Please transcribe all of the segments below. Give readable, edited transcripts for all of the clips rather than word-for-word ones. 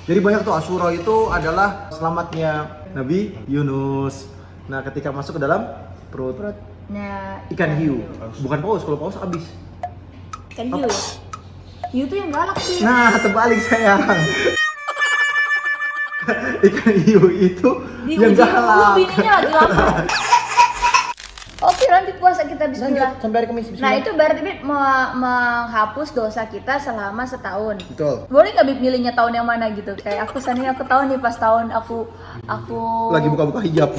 Jadi banyak tuh Asyura itu adalah selamatnya Nabi Yunus. Nah, ketika masuk ke dalam perut perutnya ikan hiu. Bukan paus, kalau paus habis. Ikan hiu ya? Hiu tuh yang galak sih. Nah, terbalik sayang. Ikan hiu itu yang galak. Bininya lagi lapar. Oke, lanjut puasa kita, bismillah. Sampai hari Kamis, bismillah. Nah, itu berarti Bib menghapus dosa kita selama setahun. Betul. Boleh nggak Bib milihnya tahun yang mana gitu? Kayak aku seandainya aku tahu nih pas tahun aku Lagi buka-buka hijab.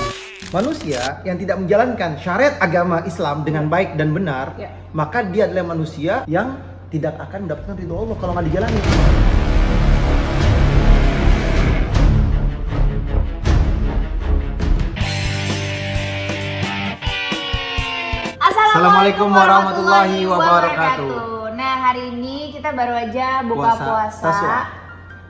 Manusia yang tidak menjalankan syariat agama Islam dengan baik dan benar, Ya. maka dia adalah manusia yang tidak akan mendapatkan ridho Allah kalau nggak dijalani. Assalamualaikum warahmatullahi wabarakatuh. Nah, hari ini kita baru aja buka puasa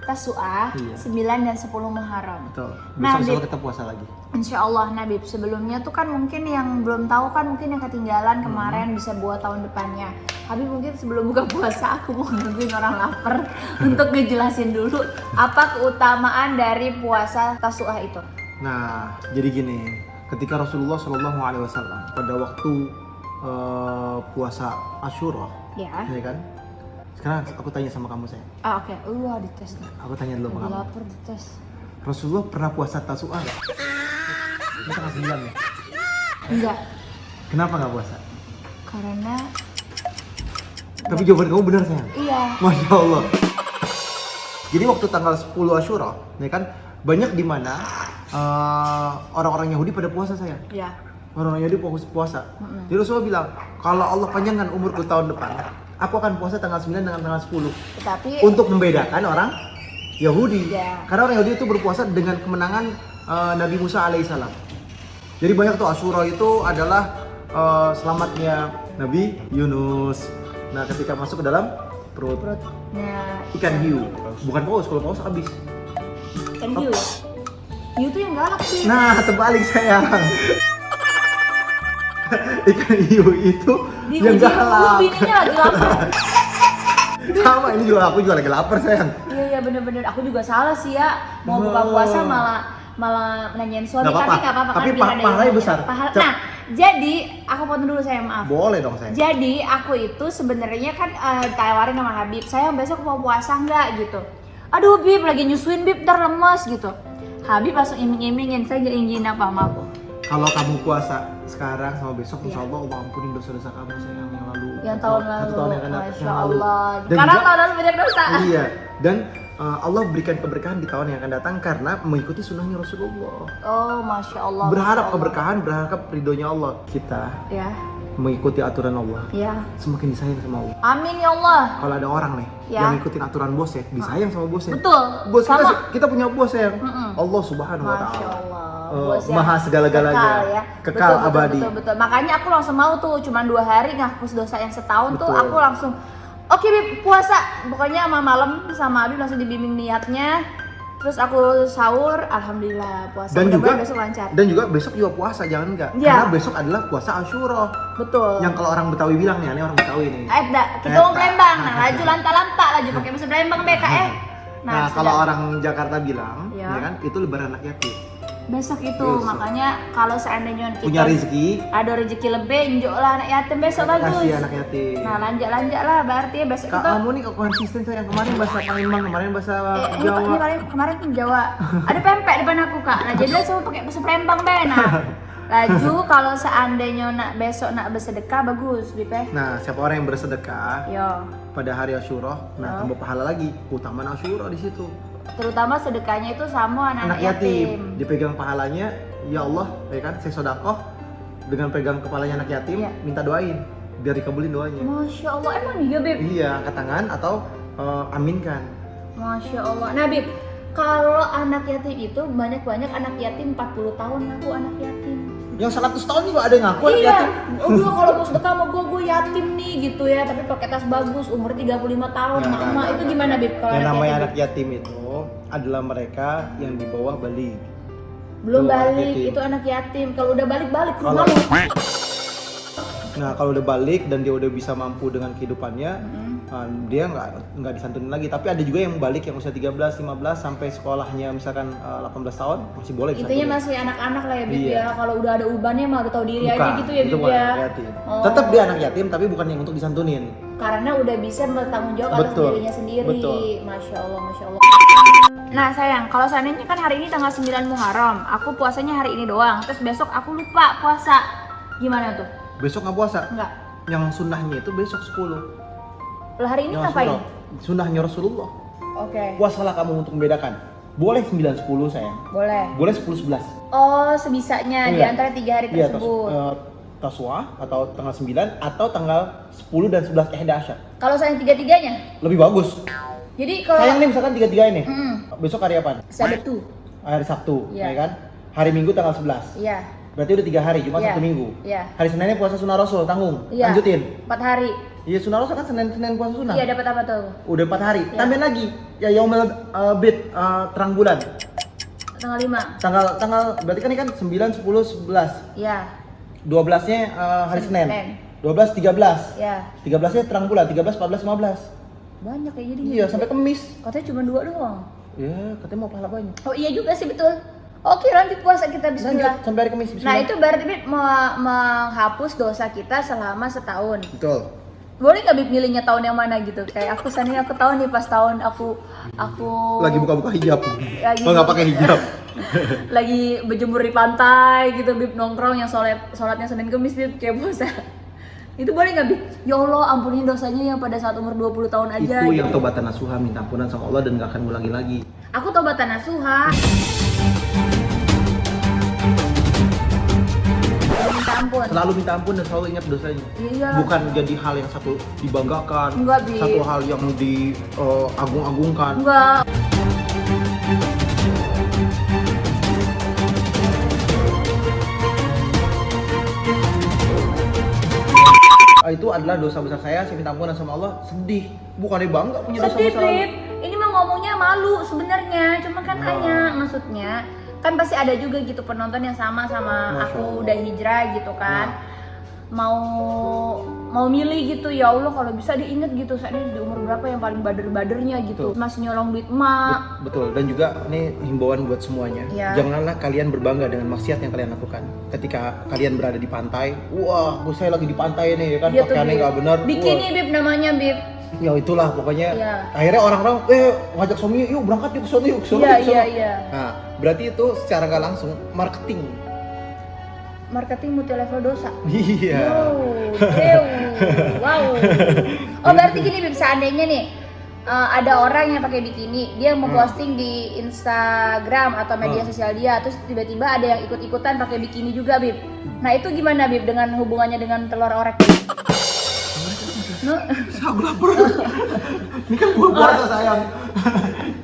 Tasu'ah Iya. 9 dan 10 Muharram. Betul. Nah, Besok Bib, kita puasa lagi. Insya Allah, Nabib. Sebelumnya tuh kan mungkin yang belum tahu kan mungkin yang ketinggalan kemarin bisa buat tahun depannya. Habib mungkin sebelum buka puasa aku mau nungguin orang lapar untuk ngejelasin dulu apa keutamaan dari puasa Tasu'ah itu. Nah, jadi gini, ketika Rasulullah SAW pada waktu puasa Asyura, Ya. ya kan? Sekarang aku tanya sama kamu sayang. Oke. Dites nih. Aku tanya dulu sama Lagi kamu. lapar dites. Rasulullah pernah puasa Tasu'ah nggak? Ini tanggal 9 ya? Enggak. Kenapa nggak puasa? Karena Tapi jawaban kamu benar sayang. iya. Masya Allah. Jadi waktu tanggal 10 Asyura, ya kan, banyak di mana orang-orang Yahudi pada puasa sayang. Ya. Orang-orang Yahudi puasa. Jadi Rasulullah bilang, kalau Allah panjangkan umurku tahun depan, aku akan puasa tanggal 9 dengan tanggal 10. Tetapi Untuk membedakan orang Yahudi. Ya. Karena orang Yahudi itu berpuasa dengan kemenangan Nabi Musa alaihissalam. Jadi banyak tuh Asyura itu adalah selamatnya Nabi Yunus. Nah, ketika masuk ke dalam perutnya ikan hiu. Bukan paus, kalau paus habis. Ikan hiu ya? Hiu tuh yang galak sih. Nah, terbalik sayang. Ikan hiu itu yang galak. Bininya lagi lapar. Sama, ini juga aku juga lagi lapar sayang. Iya bener-bener. Aku juga salah sih ya. Mau buka puasa malah nanyain suami. Nggak apa-apa. Tapi nggak apa-apa kan. Tapi biar ada pahalanya yang- besar. Nah, jadi aku potong dulu saya, maaf. Boleh dong sayang. Jadi aku itu sebenarnya kan tawarin sama Habib, saya besok mau puasa nggak gitu. Aduh Bib, lagi nyusuin Bib, ntar lemes gitu. Habib langsung iming-imingin, saya izin apa sama aku. Kalau kamu puasa sekarang sama besok, Iya. insya Allah Allah ampunin dosa-dosa kamu sayang yang lalu. Yang tahun Satu lalu, tahun yang akan datang, Masya yang lalu. Allah. Dan Karena juga- tahun lalu banyak dosa. Iya. Dan Allah berikan keberkahan di tahun yang akan datang karena mengikuti sunnahnya Rasulullah. Oh Masya Allah. Berharap Masya Allah. keberkahan, berharap ridhonya Allah. Kita Ya, mengikuti aturan Allah, ya. semakin disayang sama Allah. Amin ya Allah. Kalau ada orang nih Ya. yang ngikutin aturan bosnya, disayang sama bosnya. Betul. Bos kita, Sama. kita punya bos sayang. Mm-mm. Allah Subhanahu wa Masya taala. Allah. Oh, Bos yang maha segala-galanya. Kekal ya. Kekal Betul, abadi. Betul. Makanya aku langsung mau tuh, cuma 2 hari ngapus dosa yang setahun tuh, Betul. aku langsung oke Bib, puasa. Pokoknya sama malam sama Habib langsung dibimbing niatnya. Terus aku sahur, alhamdulillah puasa. Dan juga Mudah-mudahan besok lancar. Dan juga besok juga puasa, jangan enggak. Iya. Karena besok adalah puasa Asyura. Betul. Yang kalau orang Betawi bilang nih, ini orang Betawi nih. Kita Eta. mau Palembang. Nah, laju lanta-lanta laju pakai bahasa Palembang BK Nah, kalau orang Jakarta bilang, Iya. ya kan, itu lebaran anak yatim. besok itu, Besok. makanya kalau seandainya kita Punya rezeki, ada rezeki lebih, injok lah anak yatim besok bagus. kasih anak yatim. Nah, lanjak lah berarti ya besok Kak, kita kamu nih kok konsisten saya yang kemarin bahasa Palembang, kemarin bahasa ini Jawa. paling kemarin tuh Jawa. Ada pempek depan aku Kak. Nah jadi saya pakai bahasa Palembang deh. Nah, laju kalau seandainya besok nak bersedekah bagus, Bipe. Nah, siapa orang yang bersedekah Yo, pada hari Asyura, nah tambah pahala lagi. Keutamaan Asyura di situ. terutama sedekahnya itu sama anak-anak yatim. Dipegang pahalanya, ya Allah, ya kan, saya sodakoh dengan pegang kepalanya anak yatim, Iya. minta doain biar dikabulin doanya. Masya Allah, emang iya Bib? Iya, angkat tangan atau aminkan. Masya Allah. Nah Bib, kalau anak yatim itu banyak anak yatim 40 tahun aku anak yatim. Yang 100 tahun juga ada yang ngaku anak Iya, yatim. udah kalau mau sedekah sama gue yatim nih gitu ya, tapi pakai tas bagus, umur 35 tahun, Nah, mama itu gimana Bib kalau Yang anak namanya yatim? anak yatim itu adalah mereka yang di bawah balik. Belum Itu anak balik, yatim. itu anak yatim. Kalau udah balik ke Kalau- rumah lu. Nah, kalau udah balik dan dia udah bisa mampu dengan kehidupannya, Dia nggak disantunin lagi, tapi ada juga yang balik yang usia 13, 15 sampai sekolahnya misalkan 18 tahun masih boleh disantunin. Intinya masih anak-anak lah ya Bib Iya. ya. Kalau udah ada ubannya mah udah tahu diri Bukan, aja gitu ya itu Bib bukan ya. anak yatim. Oh. Tetap dia anak yatim tapi bukan yang untuk disantunin. Karena udah bisa bertanggung jawab atas Betul. dirinya sendiri. Betul. Masya Allah, Masya Allah. Nah sayang, kalau seandainya kan hari ini tanggal 9 Muharram, aku puasanya hari ini doang. Terus besok aku lupa puasa. Gimana tuh? Besok nggak puasa. Enggak. Yang sunnahnya itu besok 10. Lah hari ini Yang ngapain? Sunnahnya Rasulullah. Oke. Puasalah kamu untuk membedakan. Boleh 9, 10 sayang. Boleh. Boleh 10, 11. Oh, sebisanya di Enggak. antara 3 hari Iya, tersebut. Taswa atau tanggal 9 atau tanggal 10 dan 11 Ihdasyar. Kalau sayang tiga-tiganya? Lebih bagus. Jadi kalau Sayang nih misalkan 3 ini. Mm-mm. Besok hari apa? Sabtu. Hari Sabtu, Iya. ya kan? Hari Minggu tanggal 11. Iya. Berarti udah 3 hari, cuma Iya. 1 minggu. Iya. Hari Seninnya puasa sunnah Rasul, tanggung. Iya. Lanjutin. 4 hari. Iya, sunnah Rasul kan Senin puasa sunnah. Iya, dapat apa tuh? Udah 4 hari. Iya. Tambahin lagi. Ya yaumul bid terang bulan. Tanggal 5. Tanggal berarti kan ini kan 9, 10, 11. Iya. 12-nya hari Senin. 12, 13. Iya. 13-nya terang bulan, 13, 14, 15. Banyak kayak jadi. Iya, sampai Kamis. Katanya cuma 2 doang. Ya, katanya mau pahala banyak. Oh iya juga sih betul. Oke, lanjut puasa kita Lanjut bismillah. sampai hari Kamis. Nah, Bismillah. itu berarti Bib menghapus dosa kita selama setahun. Betul. Boleh nggak Bib milihnya tahun yang mana gitu? Kayak aku sana aku tahu nih pas tahun aku Lagi buka-buka hijab. Lagi Oh, nggak pakai hijab. lagi berjemur di pantai gitu Bib, nongkrong yang sholatnya Senin Kemis Bib kayak puasa. Itu boleh nggak Bib? Ya Allah ampunin dosanya yang pada saat umur 20 tahun aja. Itu yang gitu. tobatan nasuha, minta ampunan sama Allah dan nggak akan ngulangi lagi. Aku tobatan nasuha. Minta ampun. Selalu minta ampun dan selalu ingat dosanya. Iya. Bukan jadi hal yang satu dibanggakan, Enggak, Bi. satu hal yang diagung-agungkan. Enggak. Itu adalah dosa besar saya minta ampunan sama Allah. Sedih, bukannya bangga punya dosa Sedih besar lalu. Bib. Ini mah ngomongnya malu sebenarnya. Cuma kan Nah. tanya maksudnya. Kan pasti ada juga gitu penonton yang sama Masya aku Allah. udah hijrah gitu kan. Nah. Mau milih gitu, ya Allah kalau bisa diinget gitu saat ini di umur berapa yang paling bader-badernya gitu. Betul. Masih nyolong duit emak. Betul, dan juga ini himbauan buat semuanya. Iya. Janganlah kalian berbangga dengan maksiat yang kalian lakukan. Ketika kalian berada di pantai, wah, saya lagi di pantai nih, ya kan, Dia tuh, pakaiannya Bib. nggak benar. Bikini Bib namanya Bib. Wah, ya itulah pokoknya. Iya. Akhirnya orang-orang, ngajak suami, yuk berangkat yuk ke sono yuk, ke sono, Iya yuk, ke sono." iya iya. Nah, berarti itu secara nggak langsung marketing. Marketing multi level dosa. Iya. Wow. Oh berarti gini Bib, seandainya nih ada orang yang pakai bikini, dia memposting di Instagram atau media sosial dia, terus tiba-tiba ada yang ikut-ikutan pakai bikini juga Bib. Nah itu gimana Bib dengan hubungannya dengan telur orek? No? Aku lapar. Ini kan buka puasa sayang.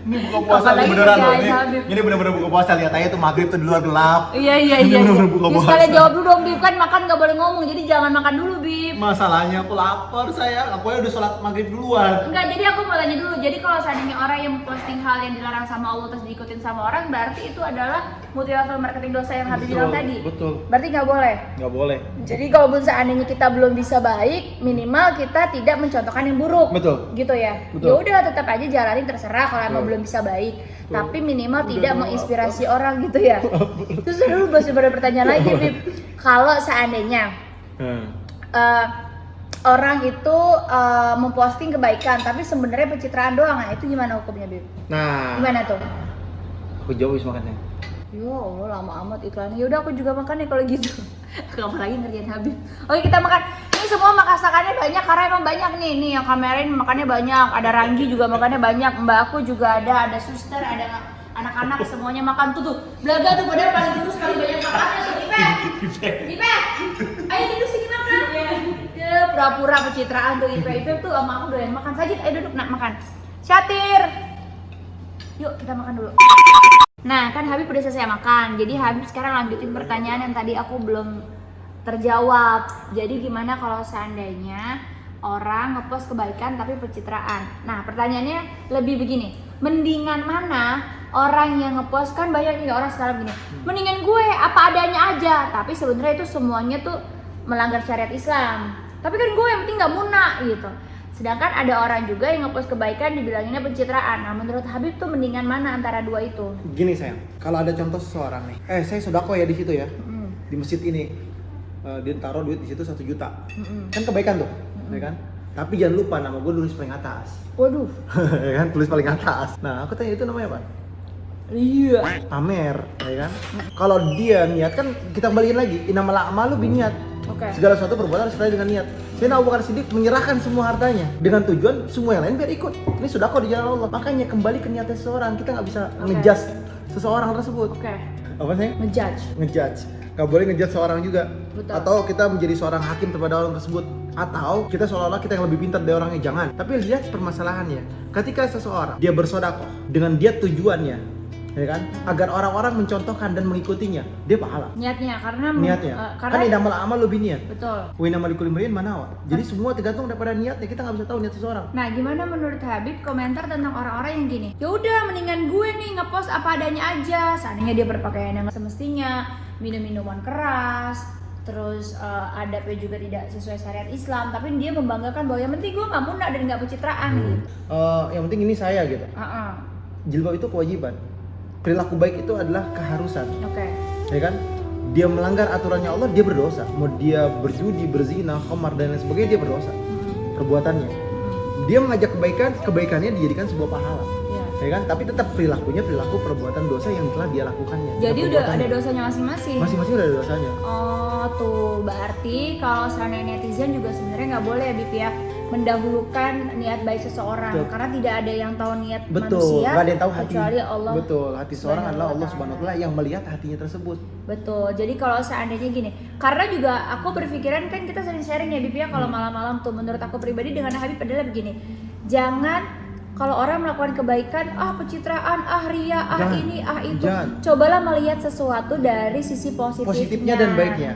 Ini buka puasa Apalagi beneran loh. kerjaan, Habib. Ini bener-bener buka puasa. Lihat aja tuh maghrib tuh di luar gelap. Iya iya Ini iya. bener-bener buka Ya, puasa. sekalian jawab dulu dong Bib, kan makan nggak boleh ngomong, jadi jangan makan dulu Bib. Masalahnya aku lapar sayang. Aku aja udah sholat maghrib duluan. Enggak, jadi aku mau tanya dulu. Jadi kalau seandainya orang yang posting hal yang dilarang sama Allah terus diikutin sama orang, berarti itu adalah multi level marketing dosa yang Habib bilang tadi. Betul. Berarti nggak boleh. Nggak boleh. Jadi kalaupun seandainya kita belum bisa baik, minimal kita tidak mencontohkan yang buruk. Betul. Gitu ya. Betul. Ya udah tetap aja jalanin terserah kalau emang Betul. belum bisa baik. Betul. Tapi minimal Udah tidak dong, menginspirasi orang gitu ya. Terus dulu masih pada pertanyaan lagi, Bib. Kalau seandainya eh, orang itu memposting kebaikan tapi sebenarnya pencitraan doang, nah itu gimana hukumnya, Bib? Nah, Gimana tuh? aku jauh wis makannya. Ya Allah lama amat iklannya. Ya udah aku juga makan nih kalau gitu. Apalagi ngerjain Habib. Oke kita makan. Ini semua masakannya banyak karena emang banyak nih yang kamerain makannya banyak. Ada Ranggi juga makannya banyak. Mbak aku juga ada suster, ada anak-anak semuanya makan tuh. Belaga tuh padahal paling dulu sekali banyak makannya tuh. Ipe. Ayo duduk sini makan. Ya pura-pura pencitraan tuh Ipe tuh sama aku doyan makan. Sajid ayo duduk nak makan. Syatir. Yuk kita makan dulu. Nah kan Habib udah selesai makan, jadi Habib sekarang lanjutin pertanyaan yang tadi aku belum terjawab. Jadi gimana kalau seandainya orang ngepost kebaikan tapi pencitraan? Nah pertanyaannya lebih begini, mendingan mana orang yang ngepost, kan banyak nih orang sekarang begini, mendingan gue apa adanya aja, tapi sebenarnya itu semuanya tuh melanggar syariat Islam. Tapi kan gue yang penting gak muna gitu. Sedangkan ada orang juga yang ngepost kebaikan dibilanginnya pencitraan. Nah, menurut Habib tuh mendingan mana antara dua itu? Gini sayang, kalau ada contoh seseorang nih, saya sodako ya di situ ya, di masjid ini, dia taruh duit di situ 1 juta, kan kebaikan tuh, ya kan? Tapi jangan lupa nama gue tulis paling atas. Waduh. Ya kan, tulis paling atas. Nah, aku tanya itu namanya apa? Iya. Pamer, ya kan? Kalau dia niat kan kita kembaliin lagi, innamal a'malu binniyat. Oke. Segala sesuatu perbuatan harus sesuai dengan niat. Sayyidina Abu Bakar Siddiq menyerahkan semua hartanya dengan tujuan semua yang lain biar ikut. Ini sedekah di jalan Allah. Makanya kembali ke niatnya seseorang. Kita nggak bisa ngejudge seseorang tersebut. Oke. Apa sih? Ngejudge. Nggak boleh ngejudge seorang juga. Betul. Atau kita menjadi seorang hakim kepada orang tersebut. Atau kita seolah-olah kita yang lebih pintar dari orangnya. Jangan. Tapi lihat permasalahannya. Ketika seseorang dia bersedekah dengan dia tujuannya, ya kan, agar orang-orang mencontohkan dan mengikutinya, dia pahala. Niatnya Niatnya. karena Kan innamal a'malu binniyat. betul. Wa innamal likulli imri'in ma nawa. Jadi semua tergantung daripada niatnya. Kita nggak bisa tahu niat seseorang. Nah, gimana menurut Habib komentar tentang orang-orang yang gini? Ya udah, mendingan gue nih ngepost apa adanya aja. Seandainya dia berpakaian yang semestinya, minum minuman keras, terus adabnya juga tidak sesuai syariat Islam, tapi dia membanggakan bahwa yang penting gue nggak munak dan nggak pencitraan gitu. Yang penting ini saya gitu. Jilbab itu kewajiban. Perilaku baik itu adalah keharusan. Oke. Ya kan? Dia melanggar aturannya Allah, dia berdosa. Mau dia berjudi, berzina, khamar dan lain sebagainya, dia berdosa. Perbuatannya. Dia mengajak kebaikan, kebaikannya dijadikan sebuah pahala. Iya. Ya kan? Tapi tetap perilakunya perilaku perbuatan dosa yang telah dia lakukannya. Jadi udah ada dosanya masing-masing. Masing-masing udah ada dosanya. Oh tuh, berarti kalau seandainya netizen juga sebenarnya nggak boleh ya Bip ya mendahulukan niat baik seseorang. Betul. Karena tidak ada yang tahu niat Betul, manusia nggak ada yang tahu hati. kecuali Allah. Betul, hati seorang Subhanahu adalah wa Allah ta'ala. Subhanahu wa ta'ala yang melihat hatinya tersebut. Betul. Jadi kalau seandainya gini, karena juga aku berpikiran kan kita sering sharing ya Bip ya kalau malam-malam tuh, menurut aku pribadi dengan Habib adalah begini. Jangan kalau orang melakukan kebaikan, pencitraan, ria, Jangan. ini, itu. Jangan. Cobalah melihat sesuatu dari sisi Positifnya dan baiknya.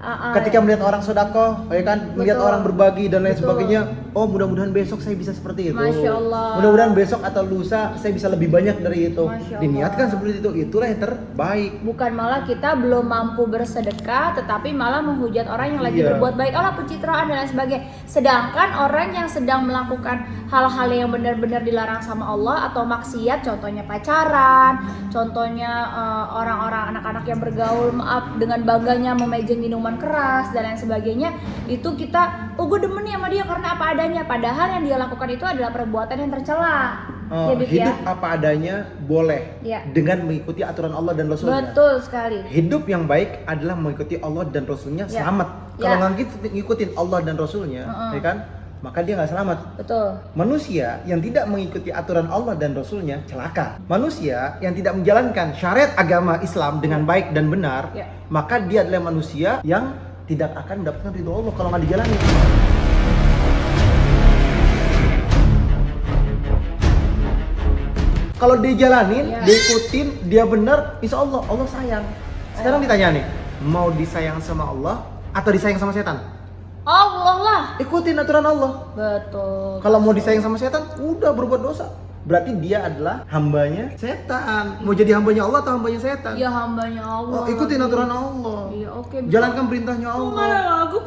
Ah. Ketika melihat orang sedekah, ya kan, melihat Betul. orang berbagi dan lain Betul. sebagainya, oh mudah-mudahan besok saya bisa seperti itu. Masya Allah. Mudah-mudahan besok atau lusa saya bisa lebih banyak dari itu. Masya Allah. Diniatkan seperti itu, itulah yang terbaik. Bukan malah kita belum mampu bersedekah, tetapi malah menghujat orang yang lagi Iya. berbuat baik, pencitraan dan lain sebagainya. Sedangkan orang yang sedang melakukan hal-hal yang benar-benar dilarang sama Allah atau maksiat, contohnya pacaran, contohnya orang-orang anak-anak yang bergaul dengan bangganya memejeng minuman keras dan lain sebagainya, itu kita, gue demen nih sama dia karena apa adanya. Padahal yang dia lakukan itu adalah perbuatan yang tercela. Ya, Bib, Hidup ya? apa adanya boleh Ya. dengan mengikuti aturan Allah dan Rasulnya. Betul sekali. Hidup yang baik adalah mengikuti Allah dan Rasulnya, Ya. selamat. Ya. Kalau nggak ngikutin Allah dan Rasulnya, ya kan, maka dia nggak selamat. Betul. Manusia yang tidak mengikuti aturan Allah dan Rasulnya celaka. Manusia yang tidak menjalankan syariat agama Islam dengan baik dan benar, Ya. maka dia adalah manusia yang tidak akan mendapatkan ridho Allah kalau nggak dijalani. Kalau dijalanin, Ya. diikutin, dia benar, insya Allah, Allah sayang. Sekarang ditanya nih, mau disayang sama Allah atau disayang sama setan? Allah lah. Ikutin aturan Allah. Betul. Kalau mau disayang sama setan, udah berbuat dosa. Berarti dia adalah hambanya setan. Mau jadi hambanya Allah atau hambanya setan? Ya hambanya Allah. Ikutin aturan Allah. Iya, oke. Jalankan perintahnya Allah. Aku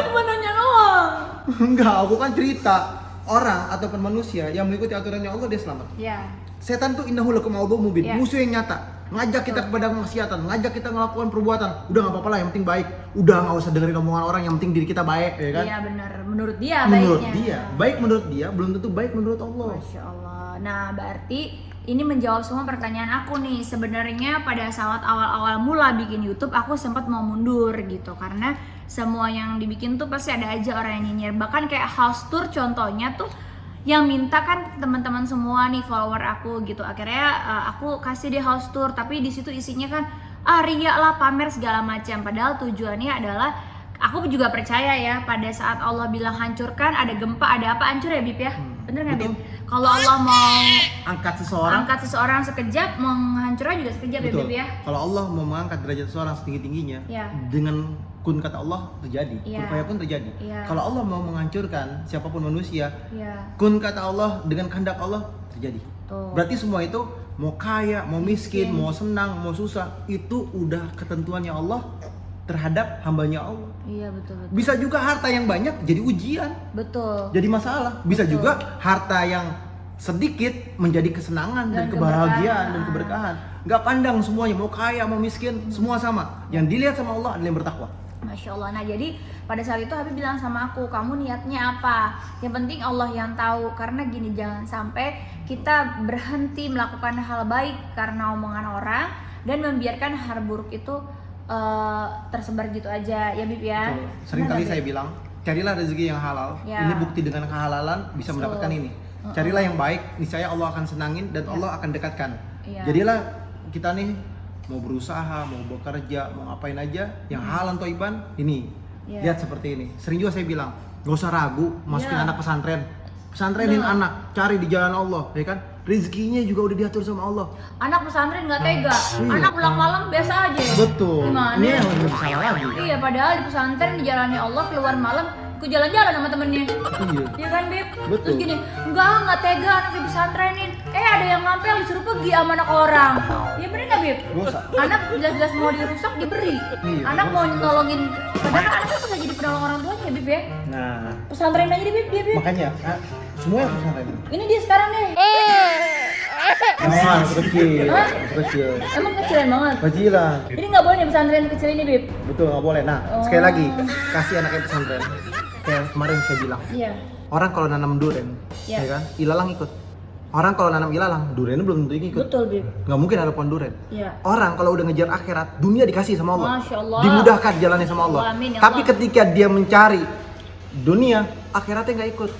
cuma nanya doang. Enggak, aku kan cerita. Orang ataupun manusia yang mengikuti aturannya Allah, dia selamat. Ya. Setan tuh innahu lakum aduwwum mubin, Ya. musuh yang nyata. Ngajak kita kepada kemaksiatan, ngajak kita melakukan perbuatan. Udah nggak apa-apa lah, yang penting baik. Udah nggak usah dengerin omongan orang, yang penting diri kita baik, ya kan? Iya benar. Menurut dia Menurut baiknya. dia, baik menurut dia belum tentu baik menurut Allah. Masya Allah. Nah, berarti ini menjawab semua pertanyaan aku nih. Sebenarnya pada saat awal-awal mula bikin YouTube, aku sempat mau mundur gitu karena semua yang dibikin tuh pasti ada aja orang yang nyinyir. Bahkan kayak house tour contohnya tuh yang minta kan teman-teman semua nih follower aku gitu. Akhirnya aku kasih dia house tour, tapi di situ isinya kan ria lah, pamer segala macam. Padahal tujuannya adalah aku juga percaya ya, pada saat Allah bilang hancurkan, ada gempa, ada apa, hancur ya Bib ya? Bener nggak Bib? Betul. Kalau Allah mau Angkat seseorang. angkat seseorang sekejap, menghancurkan juga sekejap ya Betul. Bib ya? Kalau Allah mau mengangkat derajat seseorang setinggi-tingginya, Ya. dengan kun kata Allah terjadi, Iya. kun fayakun terjadi. Iya. Kalau Allah mau menghancurkan siapapun manusia, Iya. kun kata Allah dengan kehendak Allah terjadi. Tuh. Berarti semua itu mau kaya, mau miskin, Miskin. mau senang, mau susah, itu udah ketentuannya Allah terhadap hambanya Allah. Iya betul. Bisa juga harta yang banyak jadi ujian, Betul. jadi masalah. Bisa Betul. juga harta yang sedikit menjadi kesenangan dan kebahagiaan dan keberkahan. Nggak pandang semuanya, mau kaya mau miskin, semua sama. Yang dilihat sama Allah adalah yang bertakwa. Masya Allah. Nah jadi pada saat itu Habib bilang sama aku, kamu niatnya apa? Yang penting Allah yang tahu. Karena gini, jangan sampai kita berhenti melakukan hal baik karena omongan orang dan membiarkan hal buruk itu tersebar gitu aja ya Bib ya. Sering kali saya bilang, carilah rezeki yang halal. Ya. Ini bukti dengan kehalalan bisa Betul. mendapatkan ini. Carilah yang baik, niscaya Allah akan senangin dan Allah akan dekatkan. Ya. Jadilah kita nih mau berusaha, mau bekerja, mau ngapain aja yang halal toiban ini. Ya. Lihat seperti ini. Sering juga saya bilang, gak usah ragu masukin Ya. anak pesantren. Pesantrenin anak, cari di jalan Allah, ya kan? Rezekinya juga udah diatur sama Allah. Anak pesantren nggak tega, Iya. anak pulang malam biasa aja. Betul. Gimana? Ini yang lebih salah lagi. Iya, padahal di pesantren di jalannya Allah keluar malam ke jalan-jalan sama temennya. Iya. Iya kan Bib? Betul. Terus gini, nggak tega anak di pesantrenin. Ada yang ngampel disuruh pergi sama anak orang. Iya bener nggak Bib? Dosa. Anak jelas-jelas mau dirusak diberi. Iya, Anak mau dosa. nolongin, padahal kan anaknya bisa jadi penolong orang tuanya Bib ya. Nah, Pesantren aja di Bib, dia Bib. makanya semua yang pesantren. Ini dia sekarang nih. Nah, kecil, Hah? kecil. Emang kecilan banget. Kecilan. Ini nggak boleh nih pesantren kecil ini Bib. Betul, nggak boleh. Nah, Oh. sekali lagi kasih anaknya pesantren. Kayak kemarin saya bilang, Iya. orang kalau nanam duren, Ya. ya kan, ilalang ikut. Orang kalau nanam ilalang, durennya belum tentu ikut. Betul Bib. Nggak mungkin ada pohon duren. Iya. Orang kalau udah ngejar akhirat, dunia dikasih sama Allah. Masya Allah. Dimudahkan jalannya sama Allah. Amin, ya Tapi Allah. ketika dia mencari dunia, akhiratnya nggak ikut.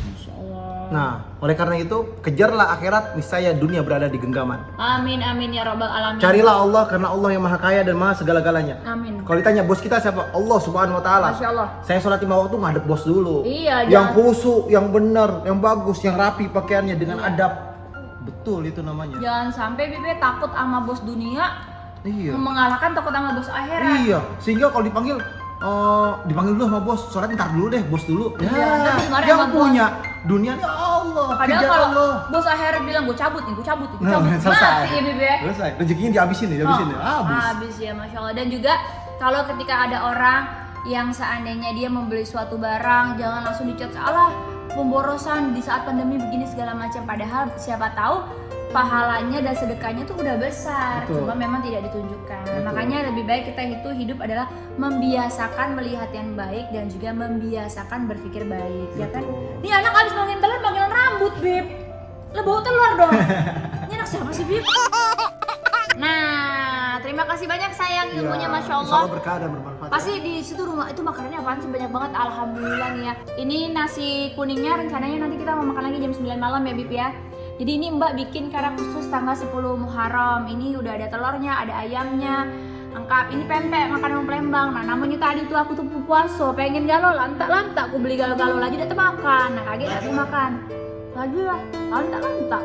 Masya Allah. Nah, oleh karena itu, kejarlah akhirat, niscaya dunia berada di genggaman. Amin amin ya robbal alamin. Carilah Allah karena Allah yang maha kaya dan maha segala-galanya. Amin. Kalau ditanya bos kita siapa? Allah Subhanahu wa taala. Masya Allah. Saya sholat 5 waktu ngadep bos dulu. Iya, Yang jangan- khusyuk, yang benar, yang bagus, yang rapi pakaiannya dengan Iya. adab. Betul itu namanya. Jangan sampai Bibi takut sama bos dunia Iya. mengalahkan takut sama bos akhirat. Iya. Sehingga kalau dipanggil dipanggil dulu sama bos, sholat ntar dulu deh, bos dulu. Ya, Iya, ntar dimarahin yang sama bos. punya dunia ya Allah. Padahal kejar kalau Allah. bos akhirat bilang gue cabut nih, gue cabut nih, gue Nah, cabut. selesai. Mati ya Bibi ya. Selesai. Rezekinya dihabisin nih, dihabisin nih. Habis. Habis ya, Masya Allah. Dan juga kalau ketika ada orang yang seandainya dia membeli suatu barang, jangan langsung dicat salah pemborosan di saat pandemi begini segala macam. Padahal siapa tahu pahalanya dan sedekahnya tuh udah besar, Betul. cuma memang tidak ditunjukkan. Betul. Makanya lebih baik kita itu hidup adalah membiasakan melihat yang baik dan juga membiasakan berpikir baik, ya kan? Betul. Nih anak habis mangin telur, manggil rambut, Bib. Lah bau telur dong. Ini anak siapa sih, Bib? Nah, terima kasih banyak sayang ilmunya, Ya, Masya insya Allah. Allah berkah dan bermanfaat. Pasti di situ rumah itu makanannya apaan sih, banyak banget, alhamdulillah nih ya. Ini nasi kuningnya rencananya nanti kita mau makan lagi jam 9 malam ya Bib ya. Jadi ini Mbak bikin karena khusus tanggal 10 Muharram. Ini udah ada telurnya, ada ayamnya, lengkap. Ini pempek makanan Palembang. Nah namanya tadi tuh aku tuh puasa, pengen galau lantak aku beli galau lagi datang makan. Nah kaget datang makan lagi lah, lantak.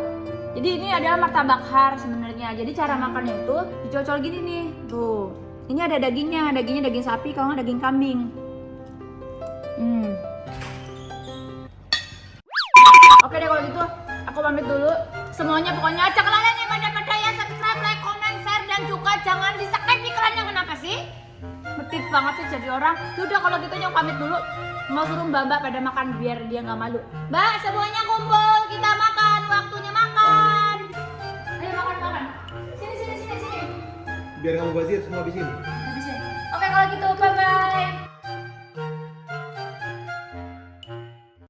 Jadi ini adalah martabak har sebenarnya. Jadi cara makannya itu dicocol gini nih, tuh. Ini ada dagingnya daging sapi, kalau nggak daging kambing. Oke deh kalau gitu, aku pamit dulu. Semuanya pokoknya acak kalian yang pada ya, subscribe, like, comment, share, dan juga jangan di-skip iklannya. Kenapa sih? Betit banget sih jadi orang. Yaudah kalau gitu nyok pamit dulu. Mau suruh mbak pada makan biar dia nggak malu. Mbak semuanya kumpul, kita makan, waktunya makan. Ayo makan. Sini. Biar kamu bazir semua habisin. Habisin. Oke kalau gitu, bye bye.